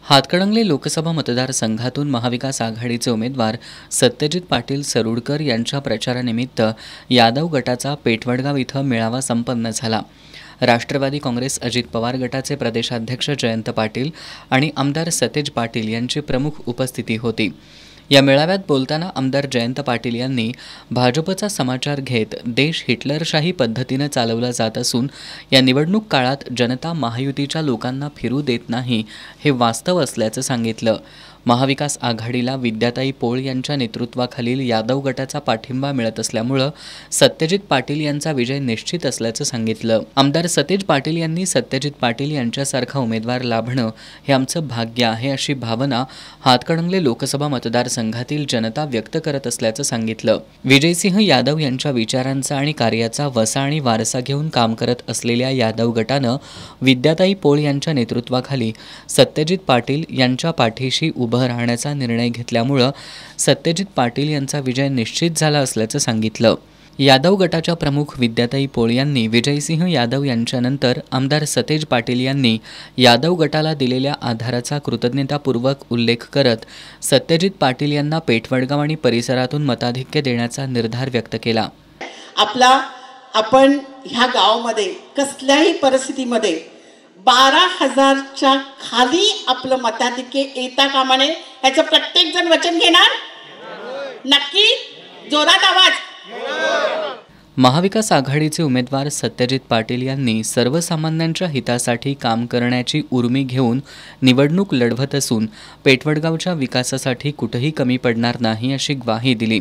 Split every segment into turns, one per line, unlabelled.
हातकणंगले लोकसभा मतदारसंघातून महाविकास आघाडीचे उमेदवार सत्यजित पाटील सरुडकर यांच्या प्रचारानिमित्त यादव गटाचा पेठवडगाव इथं मेळावा संपन्न झाला। राष्ट्रवादी काँग्रेस अजित पवार गटाचे प्रदेशाध्यक्ष जयंत पाटील आणि आमदार सतेज पाटील यांची प्रमुख उपस्थिती होती। या मेळाव्यात बोलताना आमदार जयंत पाटील यांनी भाजपचा समाचार घेत देश हिटलरशाही पद्धतीने चालवला जात असून या निवडणूक काळात जनता महायुतीच्या लोकांना फिरू देत नाही हे वास्तव असल्याचं सांगितलं। महाविकास आघाडीला विद्याताई पोळ यांच्या नेतृत्वाखालील यादव गटाचा पाठिंबा मिळत असल्यामुळे सत्यजित पाटील यांचा विजय निश्चित असल्याचं सांगितलं। आमदार सतेज पाटील यांनी सत्यजित पाटील यांच्यासारखा उमेदवार लाभणं हे आमचं भाग्य आहे अशी भावना हातकणंगले लोकसभा मतदारसंघातील जनता व्यक्त करत असल्याचं सांगितलं। विजयसिंह यादव यांच्या विचारांचा आणि कार्याचा वसा आणि वारसा घेऊन काम करत असलेल्या यादव गटानं विद्याताई पोळ यांच्या नेतृत्वाखाली सत्यजित पाटील यांच्या पाठीशी उभं राहण्याचा निर्णय घेतल्यामुळे सत्यजित पाटील यांचा विजय निश्चित झाला असल्याचं सांगितलं। यादव गटाच्या प्रमुख विद्याताई पोळ यांनी विजयसिंह यादव यांच्यानंतर आमदार सतेज पाटील यांनी यादव गटाला दिलेल्या आधाराचा कृतज्ञतापूर्वक उल्लेख करत सत्यजित पाटील यांना पेठवडगाव आणि परिसरातून मताधिक्य देण्याचा निर्धार व्यक्त केला।
आपण ह्या गावामध्ये कसल्याही परिस्थितीमध्ये 12,000च्या खाली आपलं मताधिक्य येता कामा नये ह्याचं प्रत्येक जण वचन घेणार नक्की। जोरात आवाज।
महाविकास आघाडीचे उमेदवार सत्यजित पाटील यांनी सर्वसामान्यांच्या हितासाठी काम करण्याची उर्मी घेऊन निवडणूक लढवत असून पेठवडगावच्या विकासासाठी कुठेही कमी पडणार नाही अशी ग्वाही दिली।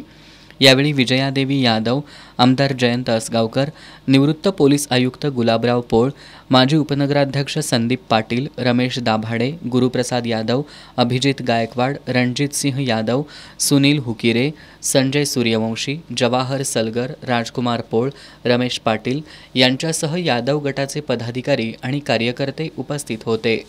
यावेळी विजयादेवी यादव, आमदार जयंत असगावकर, निवृत्त पोलीस आयुक्त गुलाबराव पोळ, माजी उपनगराध्यक्ष संदीप पाटील, रमेश दाभाडे, गुरुप्रसाद यादव, अभिजित गायकवाड, रणजितसिंह यादव, सुनील हुकिरे, संजय सूर्यवंशी, जवाहर सलगर, राजकुमार पोळ, रमेश पाटील यांच्यासह यादव गटाचे पदाधिकारी आणि कार्यकर्ते उपस्थित होते।